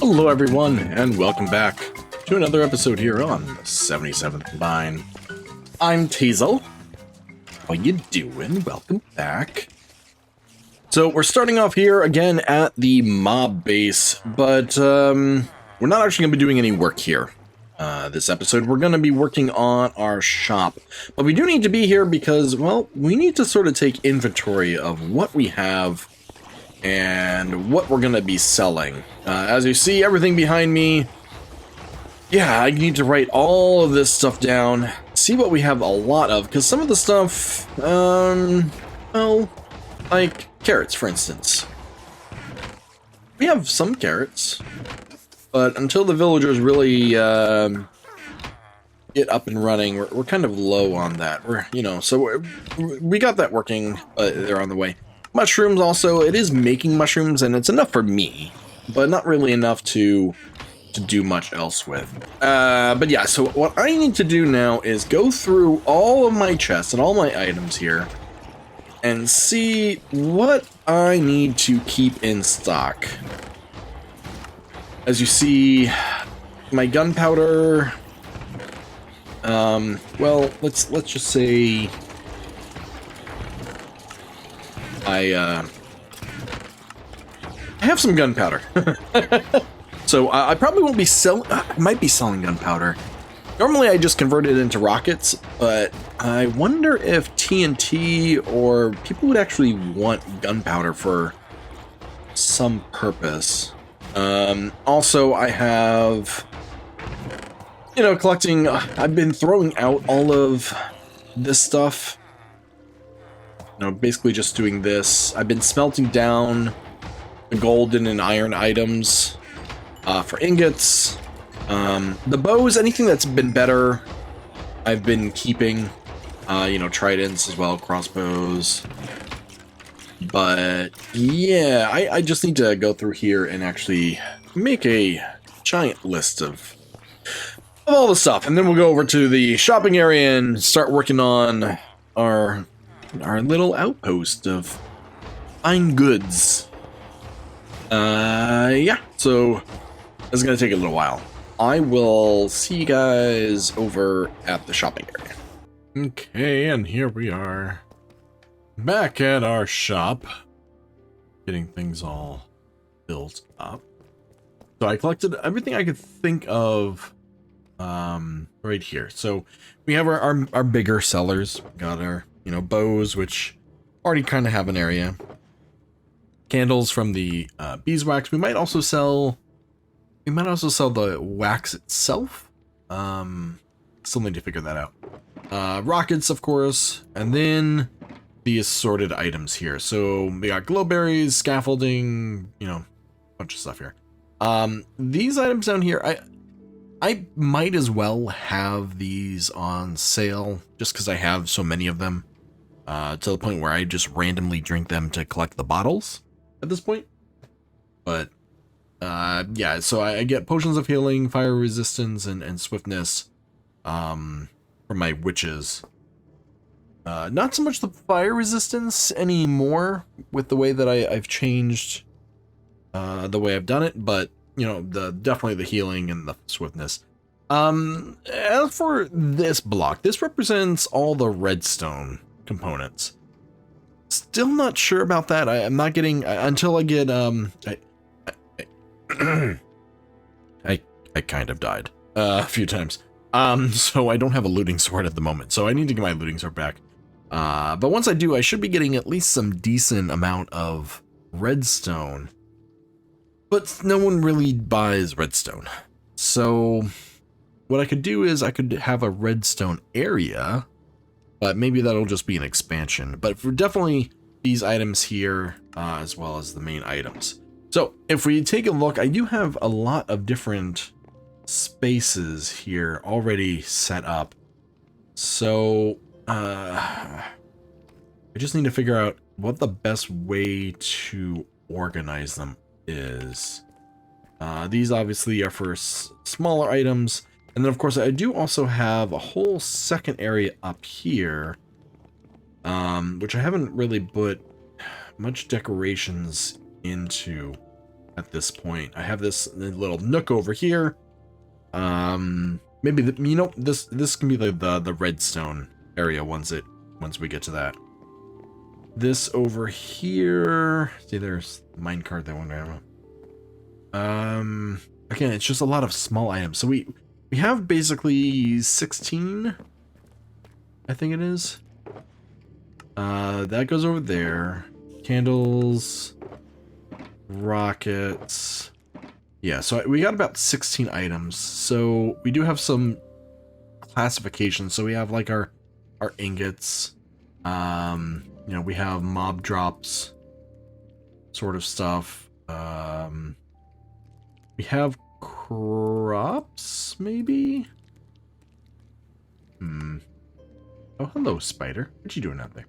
Hello everyone, and welcome back to another episode here on the 77th Combine. I'm Teasel. How you doing? Welcome back. So we're starting off here again at the mob base, but we're not actually going to be doing any work here. This episode, we're going to be working on our shop, but we do need to be here because, well, we need to sort of take inventory of what we have and what we're going to be selling. As you see, everything behind me, yeah, I need to write all of this stuff down, see what we have a lot of, because some of the stuff, well, like carrots, for instance. We have some carrots, but until the villagers really get up and running, we're kind of low on that. So we got that working, but they're on the way. Mushrooms also, it is making mushrooms, and it's enough for me, but not really enough to do much else with. But yeah, so what I need to do now is go through all of my chests and all my items here and see what I need to keep in stock. As you see, my gunpowder, well, let's just say I have some gunpowder. So I probably won't be selling, I might be selling gunpowder. Normally I just convert it into rockets, but I wonder if TNT or people would actually want gunpowder for some purpose. Also I have, collecting, I've been throwing out all of this stuff. Basically just doing this. I've been smelting down the golden and iron items for ingots. The bows, anything that's been better, I've been keeping. Tridents as well, crossbows. But yeah, I just need to go through here and actually make a giant list of all the stuff. And then we'll go over to the shopping area and start working on our little outpost of fine goods. Yeah, so this is going to take a little while. I will see you guys over at the shopping area. Okay, and here we are back at our shop, getting things all built up. So I collected everything I could think of right here. So we have our bigger sellers. We got our bows, which already kind of have an area. Candles from the beeswax. We might also sell the wax itself. Still need to figure that out. Rockets, of course, and then the assorted items here. So we got glowberries, scaffolding, bunch of stuff here. These items down here, I might as well have these on sale just because I have so many of them. To the point where I just randomly drink them to collect the bottles at this point. But yeah, so I get potions of healing, fire resistance, and swiftness from my witches. Not so much the fire resistance anymore with the way that I've changed the way I've done it, but definitely the healing and the swiftness. As for this block, this represents all the redstone components. Still not sure about that. I'm not getting until I get I kind of died a few times. So I don't have a looting sword at the moment. So I need to get my looting sword back. But once I do, I should be getting at least some decent amount of redstone. But no one really buys redstone. So what I could do is I could have a redstone area, but maybe that'll just be an expansion. But for definitely these items here, as well as the main items. So if we take a look, I do have a lot of different spaces here already set up. So I just need to figure out what the best way to organize them is. These obviously are for smaller items. And then of course I do also have a whole second area up here, which I haven't really put much decorations into. at this point. I have this little nook over here. Maybe this can be the redstone area once we get to that. This over here. See, there's the minecart that one I have. Again, it's just a lot of small items. So we have basically 16, I think it is. That goes over there. Candles, rockets. Yeah, so we got about 16 items. So we do have some classifications. So we have like our ingots. You know, we have mob drops sort of stuff. We have crops, maybe? Oh, hello, spider. What you doing out there?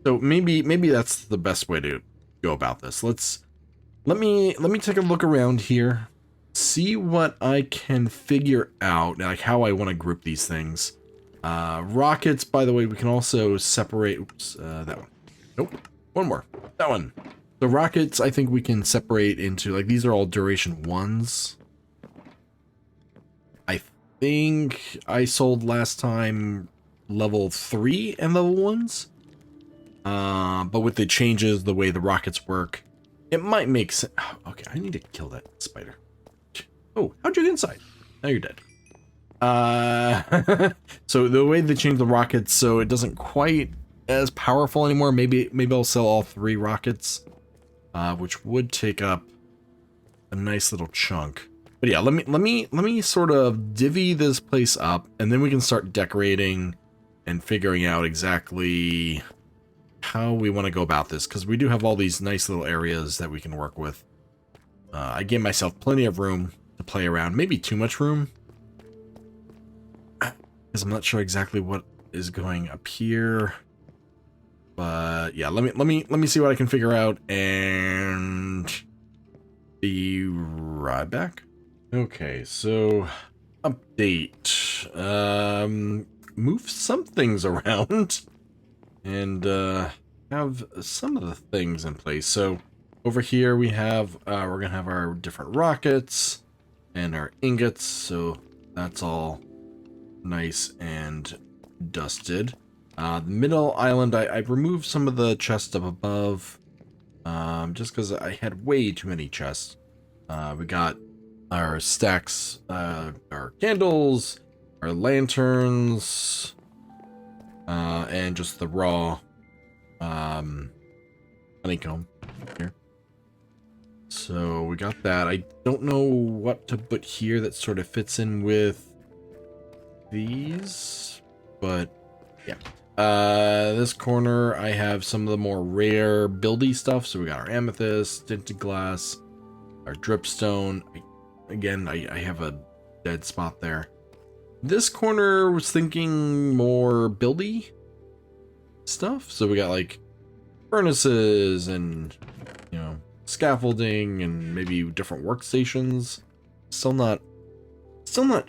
So maybe that's the best way to go about this. Let me take a look around here, see what I can figure out, like how I want to group these things. Rockets, by the way, we can also separate. Oops, that one. Nope, one more. That one. The rockets, I think we can separate into, like, these are all duration 1s. I think I sold last time level 3 and level 1s. But with the changes, the way the rockets work, it might make sense. Okay, I need to kill that spider. Oh, how'd you get inside? Now you're dead. So the way they change the rockets, so it doesn't quite as powerful anymore. Maybe I'll sell all 3 rockets, which would take up a nice little chunk. But yeah, let me sort of divvy this place up, and then we can start decorating and figuring out exactly how we want to go about this, because we do have all these nice little areas that we can work with. I gave myself plenty of room to play around, maybe too much room, because I'm not sure exactly what is going up here. But yeah, let me see what I can figure out and be right back. Okay, so update. Move some things around and have some of the things in place. So over here we have we're gonna have our different rockets and our ingots, so that's all nice and dusted. The middle island, I removed some of the chests up above, just because I had way too many chests. We got our stacks, our candles, our lanterns, and just the raw honeycomb here. So we got that. I don't know what to put here that sort of fits in with these, but yeah. This corner I have some of the more rare buildy stuff. So we got our amethyst, tinted glass, our dripstone. Again, I have a dead spot there. This corner was thinking more buildy stuff. So we got like furnaces and, you know, scaffolding and maybe different workstations. Still not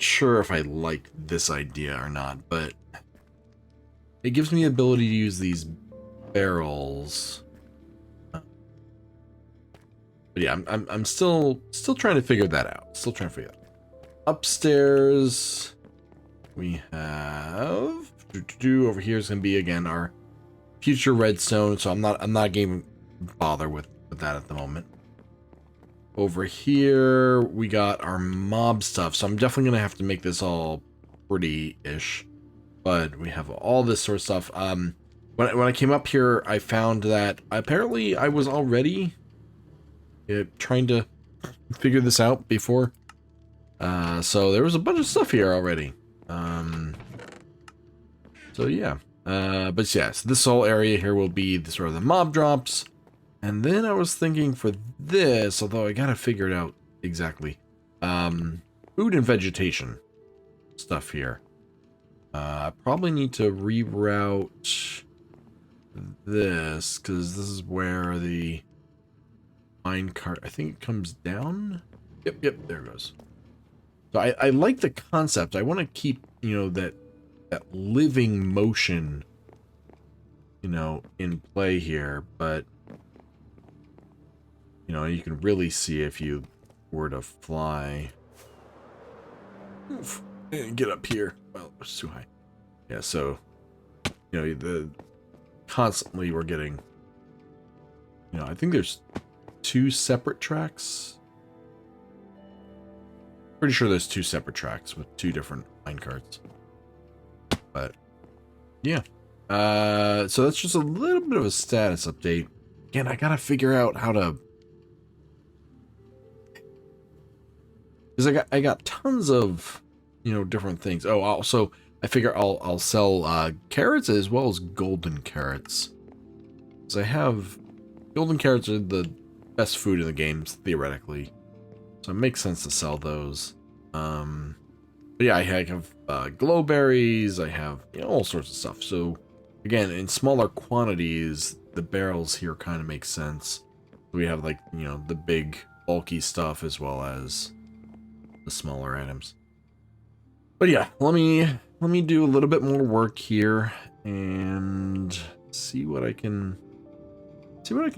sure if I like this idea or not, but it gives me the ability to use these barrels. But yeah, I'm still trying to figure that out. Still trying to figure it out. Upstairs we have over here is gonna be again our future redstone, so I'm not gonna bother with that at the moment. Over here we got our mob stuff, so I'm definitely gonna have to make this all pretty-ish. But we have all this sort of stuff. When I came up here, I found that apparently I was already trying to figure this out before. So there was a bunch of stuff here already. So yeah. But yeah, so this whole area here will be the sort of the mob drops. And then I was thinking for this, although I gotta figure it out exactly. Food and vegetation stuff here. I probably need to reroute this, because this is where the minecart, I think it comes down. Yep, there it goes. So I like the concept. I want to keep, you know, that living motion, you know, in play here, but, you You know, you can really see if you were to fly. Oof, and get up here. Well, it's too high. Yeah, so, you know, constantly we're getting, you know, I think there's 2 separate tracks. Pretty sure there's 2 separate tracks with 2 different minecarts. But, yeah. So that's just a little bit of a status update. Again, I gotta figure out how to... Because I got tons of, you know, different things. Oh, also, I figure I'll sell carrots as well as golden carrots. Because I have... Golden carrots are the best food in the games, theoretically. So it makes sense to sell those. But yeah, I have glowberries, I have, you know, all sorts of stuff. So again, in smaller quantities, the barrels here kind of make sense. We have, like, you know, the big bulky stuff as well as the smaller items. But yeah, let me do a little bit more work here and see what I can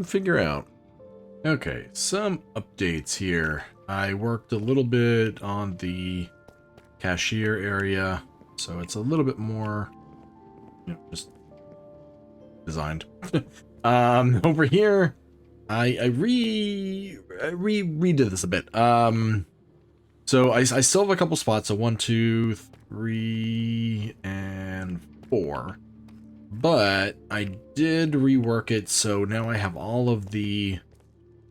figure out. Okay, some updates here. I worked a little bit on the cashier area, so it's a little bit more, you know, just designed. Over here, I redid this a bit. So I still have a couple spots, so 1, 2, 3, and 4. But I did rework it, so now I have all of the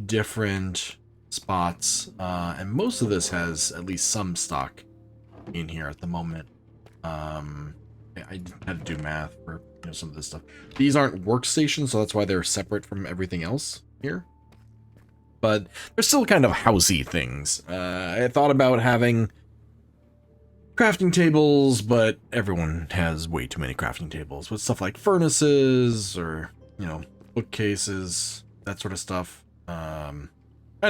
different spots, and most of this has at least some stock in here at the moment. I had to do math for, you know, some of this stuff. These aren't workstations, so that's why they're separate from everything else here. But they're still kind of housey things. I thought about having crafting tables, but everyone has way too many crafting tables with stuff like furnaces or, you know, bookcases, that sort of stuff. Kind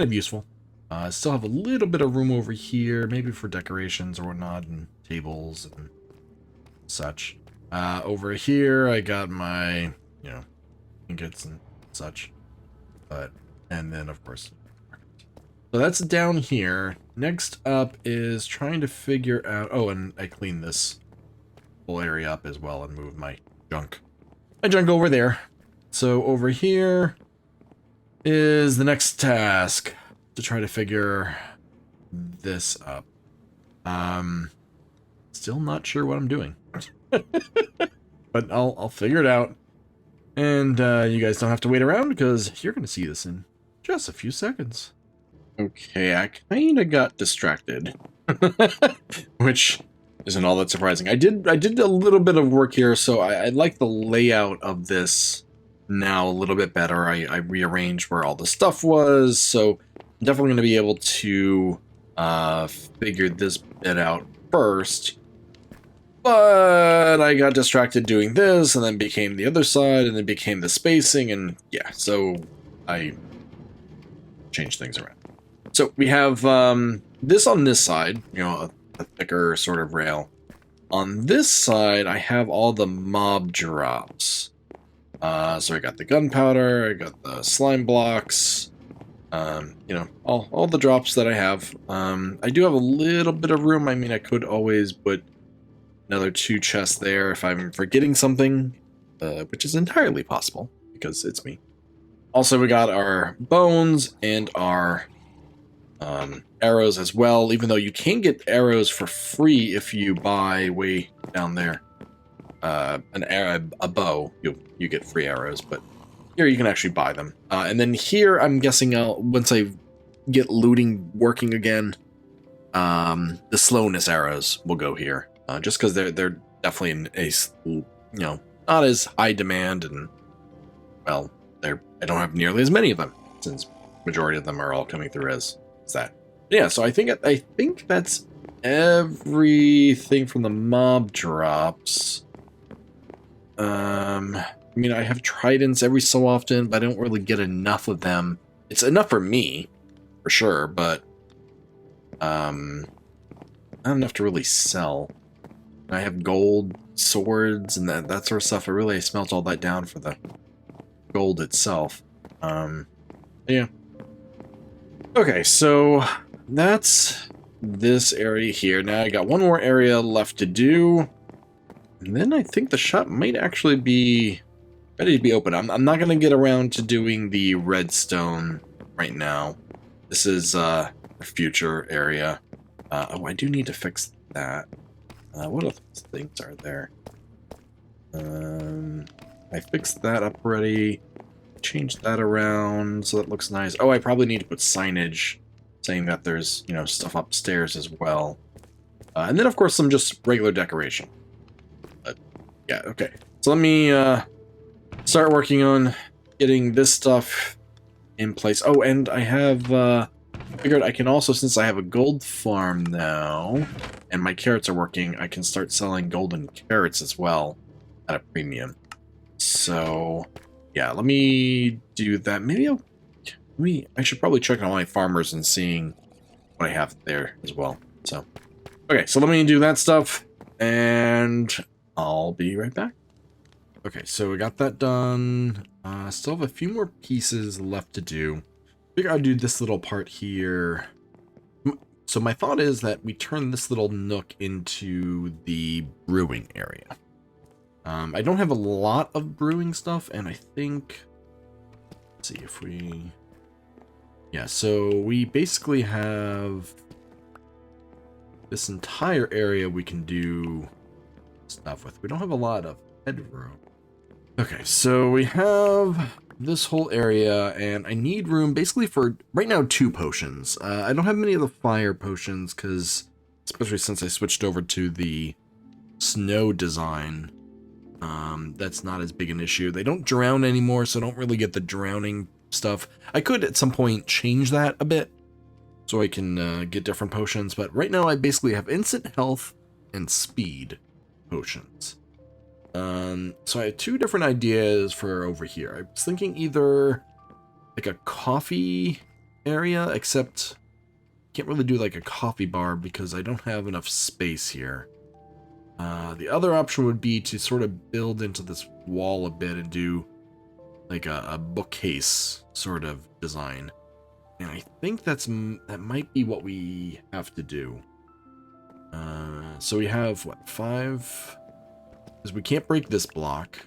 of useful. I still have a little bit of room over here, maybe for decorations or whatnot, and tables and such. Over here, I got my, you know, trinkets and such. But, and then, of course, so that's down here. Next up is trying to figure out... Oh, and I cleaned this whole area up as well and moved my junk. My junk over there. So over here is the next task, to try to figure this up. Still not sure what I'm doing. But I'll figure it out. And you guys don't have to wait around, because you're going to see this in just a few seconds. Okay, I kind of got distracted, which isn't all that surprising. I did a little bit of work here, so I like the layout of this now a little bit better. I rearranged where all the stuff was, so I'm definitely going to be able to figure this bit out first. But I got distracted doing this, and then became the other side, and then became the spacing, and yeah, so I changed things around. So we have this on this side, you know, a thicker sort of rail. On this side, I have all the mob drops. So I got the gunpowder, I got the slime blocks, you know, all the drops that I have. I do have a little bit of room. I mean, I could always put another 2 chests there if I'm forgetting something, which is entirely possible, because it's me. Also, we got our bones and our arrows as well, even though you can get arrows for free if you buy way down there. A bow, you get free arrows, but here you can actually buy them. And then here, I'm guessing once I get looting working again, the slowness arrows will go here, just because they're definitely in a, you know, not as high demand, and well, I don't have nearly as many of them, since majority of them are all coming through as that. Yeah, so I think that's everything from the mob drops. I mean, I have tridents every so often, but I don't really get enough of them. It's enough for me, for sure, but not enough to really sell. I have gold swords and that sort of stuff. I smelt all that down for the gold itself. Yeah. Okay, so that's this area here. Now I got one more area left to do. And then I think the shop might actually be ready to be open. I'm not going to get around to doing the redstone right now. This is a future area. Oh, I do need to fix that. What other things are there? I fixed that up already. Changed that around so that looks nice. Oh, I probably need to put signage saying that there's, you know, stuff upstairs as well. And then, of course, some just regular decoration. But, yeah, okay. So let me start working on getting this stuff in place. Oh, and I have figured I can also, since I have a gold farm now, and my carrots are working, I can start selling golden carrots as well at a premium. So, yeah, let me do that. Maybe I should probably check on my farmers and seeing what I have there as well. So, okay, so let me do that stuff, and I'll be right back. Okay, so we got that done. Still have a few more pieces left to do. Figure I'd do this little part here. So my thought is that we turn this little nook into the brewing area. I don't have a lot of brewing stuff, and I think... Let's see if we... Yeah, so we basically have this entire area we can do stuff with. We don't have a lot of headroom. Okay, so we have this whole area, and I need room basically for, right now, 2 potions. I don't have many of the fire potions, because, especially since I switched over to the snow design, that's not as big an issue. They don't drown anymore, so I don't really get the drowning stuff. I could, at some point, change that a bit, so I can get different potions, but right now I basically have instant health and speed potions. So I had 2 different ideas for over here. I was thinking either like a coffee area, except can't really do like a coffee bar because I don't have enough space here. The other option would be to sort of build into this wall a bit and do like a bookcase sort of design. And I think that might be what we have to do. So we have, what, 5... Because we can't break this block.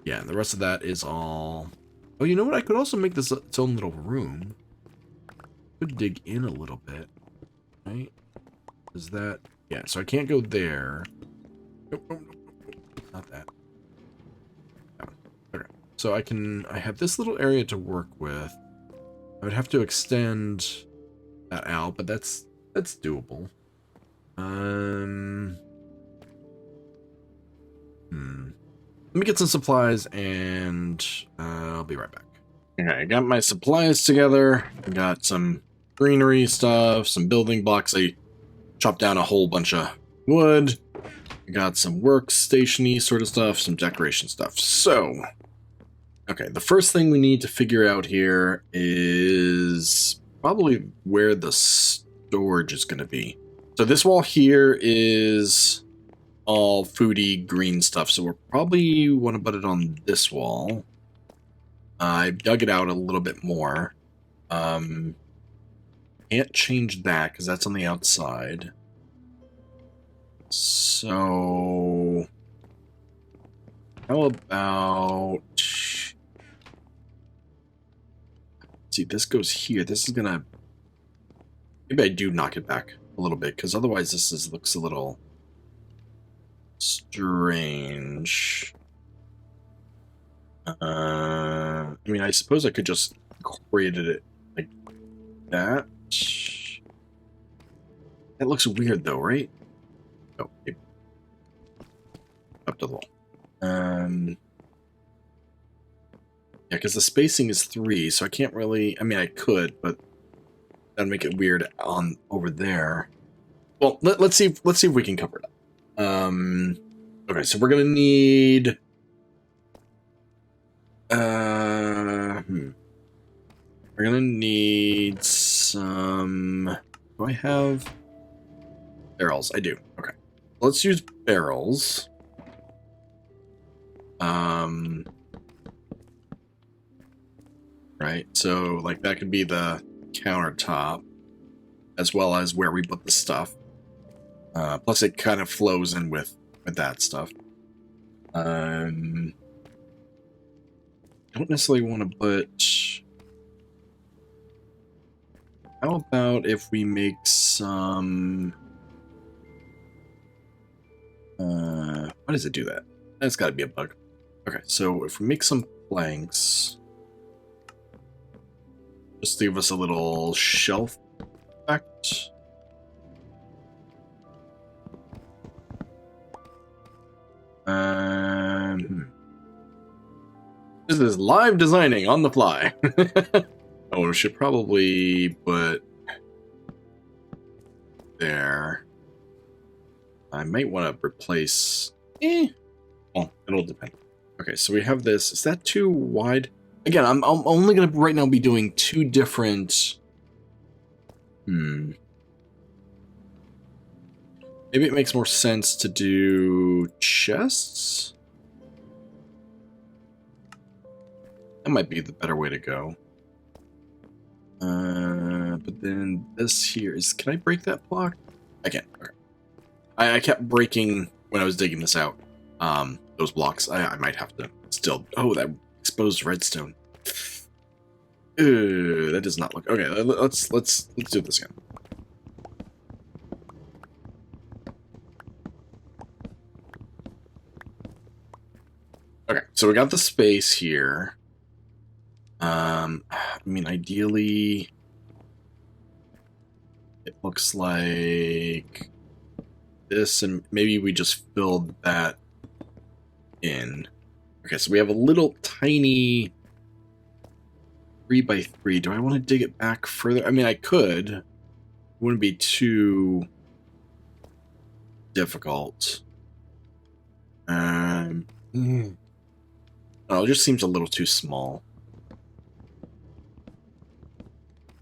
Yeah, and the rest of that is all... Oh, you know what? I could also make this its own little room. Could dig in a little bit. Right? Is that... Yeah, so I can't go there. Nope, nope, nope, nope. Not that. No. Okay. So I have this little area to work with. I would have to extend that out, but that's doable. Let me get some supplies, and I'll be right back. Okay, I got my supplies together. I got some greenery stuff, some building blocks. I chopped down a whole bunch of wood. I got some workstation-y sort of stuff, some decoration stuff. So, okay, the first thing we need to figure out here is probably where the storage is going to be. So this wall here is all foodie green stuff, so we'll probably want to put it on this wall. I dug it out a little bit more. Can't change that because that's on the outside. So how about, see, this goes here. This is gonna, maybe I do knock it back a little bit, because otherwise this looks a little strange. I mean, I suppose I could just created it like that. That looks weird though, right? Oh, maybe. Up to the wall. Yeah, because the spacing is 3, so I can't really, I mean, I could, but that'd make it weird on over there. Well, let's see if we can cover it up. Okay, so we're gonna need we're gonna need some, do I have barrels? I do. Okay, let's use barrels. Right, so like that could be the countertop, as well as where we put the stuff. Plus, it kind of flows in with that stuff. Don't necessarily want to put... How about if we make some... why does it do that? That's got to be a bug. Okay, so if we make some planks... Just to give us a little shelf effect. This is live designing on the fly. Oh, we should probably put there. I might want to replace. Well, it'll depend. Okay, so we have this. Is that too wide? Again, I'm only gonna right now be doing two different. Maybe it makes more sense to do chests. That might be the better way to go. But then this here is... Can I break that block? I can't. Okay. I kept breaking when I was digging this out. Those blocks. I might have to still... Oh, that exposed redstone. That does not look... Okay, let's do this again. Okay, so we got the space here. I mean, ideally, it looks like this, and maybe we just filled that in. Okay, so we have a little tiny 3x3. Do I want to dig it back further? I mean, I could. It wouldn't be too difficult. Oh, it just seems a little too small.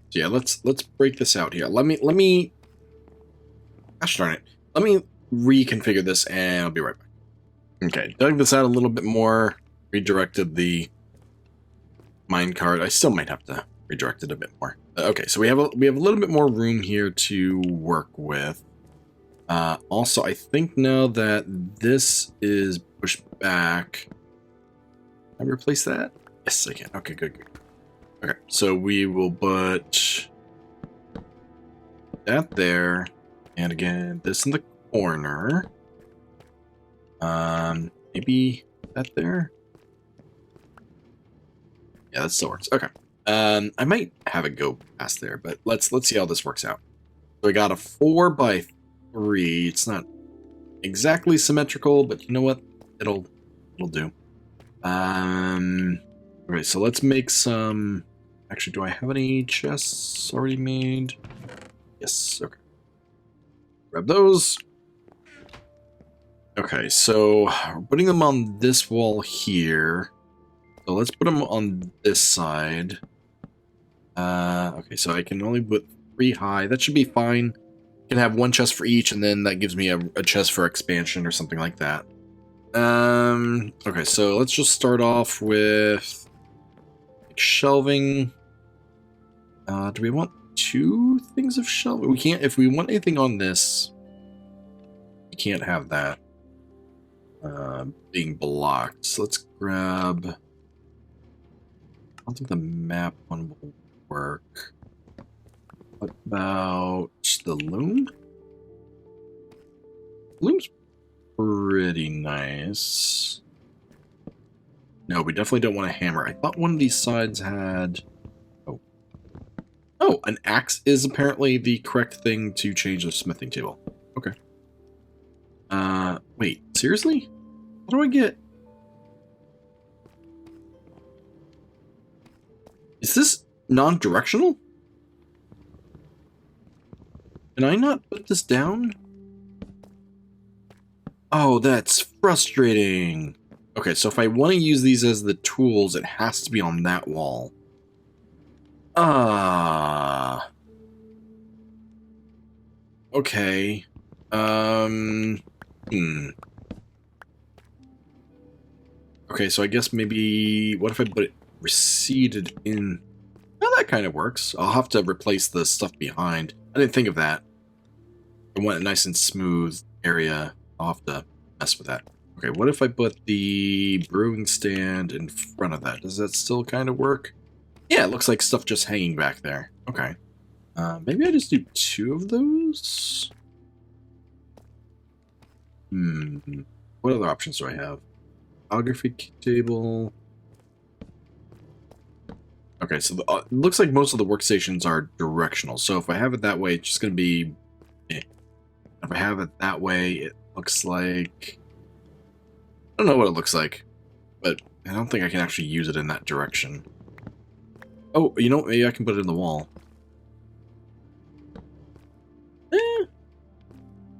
So yeah, let's break this out here. Let me gosh darn it. Let me reconfigure this and I'll be right back. Okay, dug this out a little bit more, redirected the minecart. I still might have to redirect it a bit more. Okay, so we have a little bit more room here to work with. Also, I think now that this is pushed back, can I replace that? Yes, I can. Okay, good. Okay, so we will put that there, and again, this in the corner. Maybe that there. Yeah, that still works. Okay. I might have it go past there, but let's see how this works out. So we got a 4x3. It's not exactly symmetrical, but you know what? It'll do. Okay, so let's make some. Actually, do I have any chests already made? Yes. Okay. Grab those. Okay, so we're putting them on this wall here. So let's put them on this side. Okay, so I can only put 3 high. That should be fine. I can have one chest for each, and then that gives me a chest for expansion or something like that. Okay, so let's just start off with shelving. Do we want 2 things of shelving? We can't. If we want anything on this, we can't have that being blocked. So let's grab. I don't think the map one will work. What about the loom? Loom's pretty nice. No, we definitely don't want a hammer. I thought one of these sides had... Oh, an axe is apparently the correct thing to change the smithing table. Okay. Wait, seriously? How do I get... Is this non-directional? Can I not put this down? Oh, that's frustrating. Okay, so if I want to use these as the tools, it has to be on that wall. Okay. Okay, so I guess maybe... What if I put it receded in... Oh, that kind of works. I'll have to replace the stuff behind. I didn't think of that. I want a nice and smooth area. I'll have to mess with that. Okay, what if I put the brewing stand in front of that? Does that still kind of work? Yeah, it looks like stuff just hanging back there. Okay. Maybe I just do 2 of those? What other options do I have? Photography table. Okay, so it looks like most of the workstations are directional. So if I have it that way, it's just going to be... If I have it that way, it looks like... I don't know what it looks like, but I don't think I can actually use it in that direction. Oh, you know what? Maybe I can put it in the wall.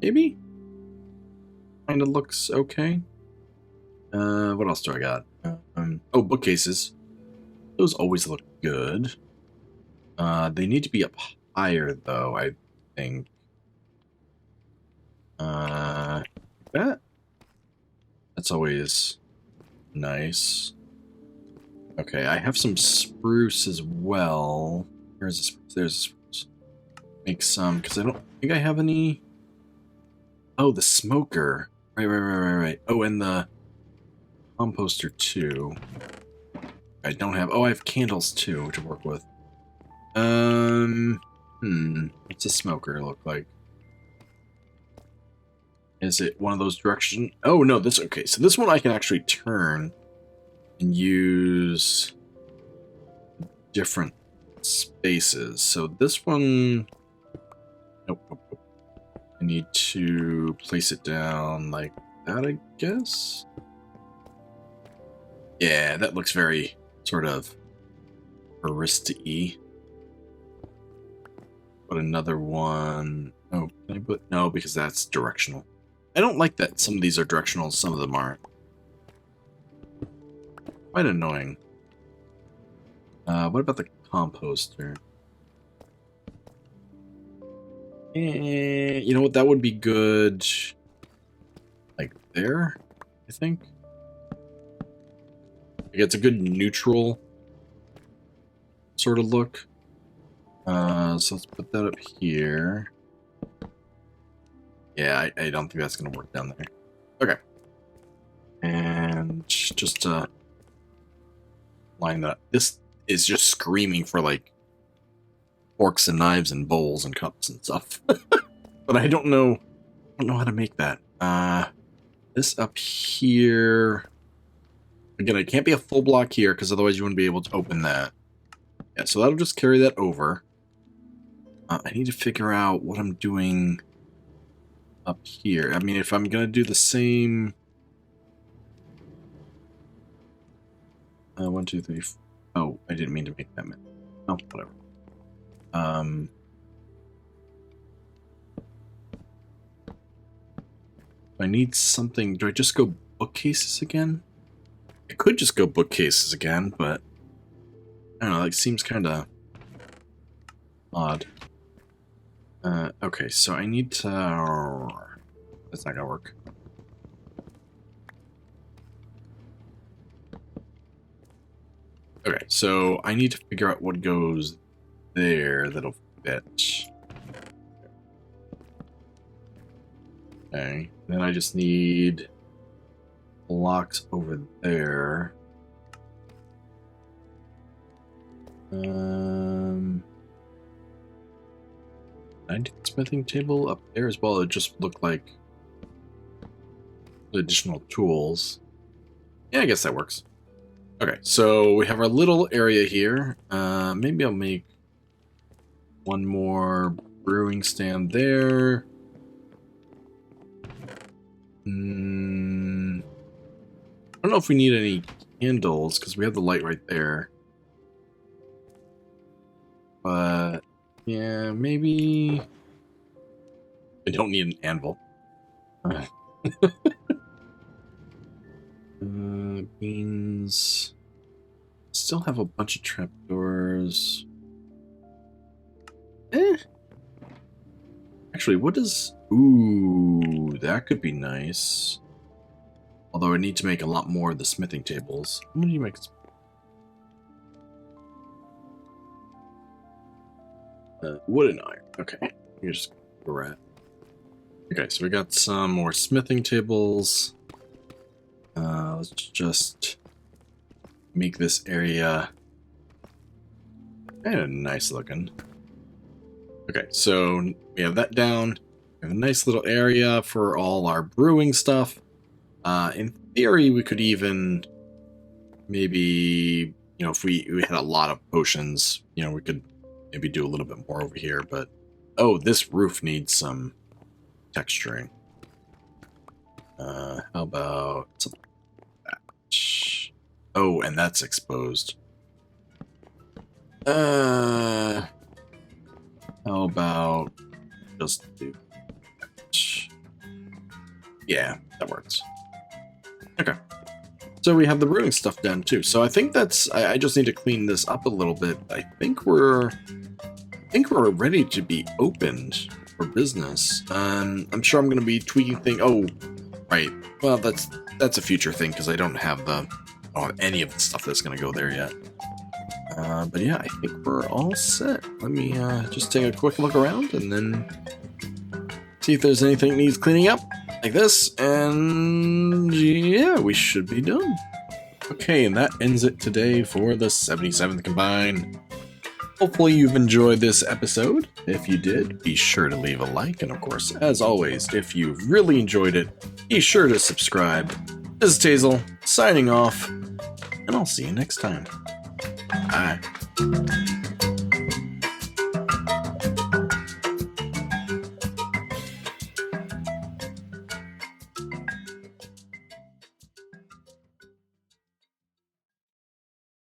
Maybe? Kind of looks okay. What else do I got? Oh, bookcases. Those always look good. They need to be up higher, though, I think. That? That's always nice. Okay, I have some spruce as well. Where's the spruce? There's the spruce. Make some, because I don't think I have any... Oh, the smoker. Right. Oh, and the composter, too. I don't have... Oh, I have candles, too, to work with. What's a smoker look like? Is it one of those direction? Oh, no, this... Okay, so this one I can actually turn and use different spaces. So this one... Nope. I need to place it down like that, I guess? Yeah, that looks very sort of barista-y. Put another one... Oh, can I put... No, because that's directional. I don't like that some of these are directional and some of them aren't. Quite annoying. What about the composter? You know what? That would be good. Like there, I think. Like it's a good neutral sort of look. So let's put that up here. Yeah, I don't think that's going to work down there. Okay. And just line that up. This is just screaming for like forks and knives and bowls and cups and stuff. But I don't know how to make that. This up here. Again, it can't be a full block here because otherwise you wouldn't be able to open that. Yeah, so that'll just carry that over. I need to figure out what I'm doing up here. I mean, if I'm gonna do the same 1, 2, 3. Oh, I didn't mean to make that many. Oh, whatever. I need something. Do I just go bookcases again? I could just go bookcases again, but I don't know, like seems kind of odd. Okay, so I need to... That's not gonna work. Okay, so I need to figure out what goes there that'll fit. Okay, then I just need blocks over there. I do the smithing table up there as well. It just looked like additional tools. Yeah, I guess that works. Okay, so we have our little area here. Maybe I'll make one more brewing stand there. I don't know if we need any candles because we have the light right there. But yeah, maybe I don't need an anvil. Beans. Still have a bunch of trapdoors. Actually, what is... Ooh, that could be nice. Although I need to make a lot more of the smithing tables. How many do you make? Wood and iron. Okay. You just grab. Okay, so we got some more smithing tables. Let's just make this area kind of nice looking. Okay, so we have that down. We have a nice little area for all our brewing stuff. In theory, we could even maybe, you know, if we had a lot of potions, you know, we could maybe do a little bit more over here. But, oh, this roof needs some texturing. How about something like that? Oh, and that's exposed. How about just do that? Yeah, that works. Okay. So we have the brewing stuff done too. So I think that's, I just need to clean this up a little bit. I think we're ready to be opened for business. I'm sure I'm going to be tweaking things. Oh, right. Well, that's a future thing because I don't have any of the stuff that's going to go there yet. But yeah, I think we're all set. Let me just take a quick look around and then see if there's anything that needs cleaning up, like this, and yeah, we should be done. Okay, and that ends it today for the 77th Combine. Hopefully you've enjoyed this episode. If you did, be sure to leave a like, and of course, as always, if you've really enjoyed it, be sure to subscribe. This is Tazel, signing off, and I'll see you next time. Bye.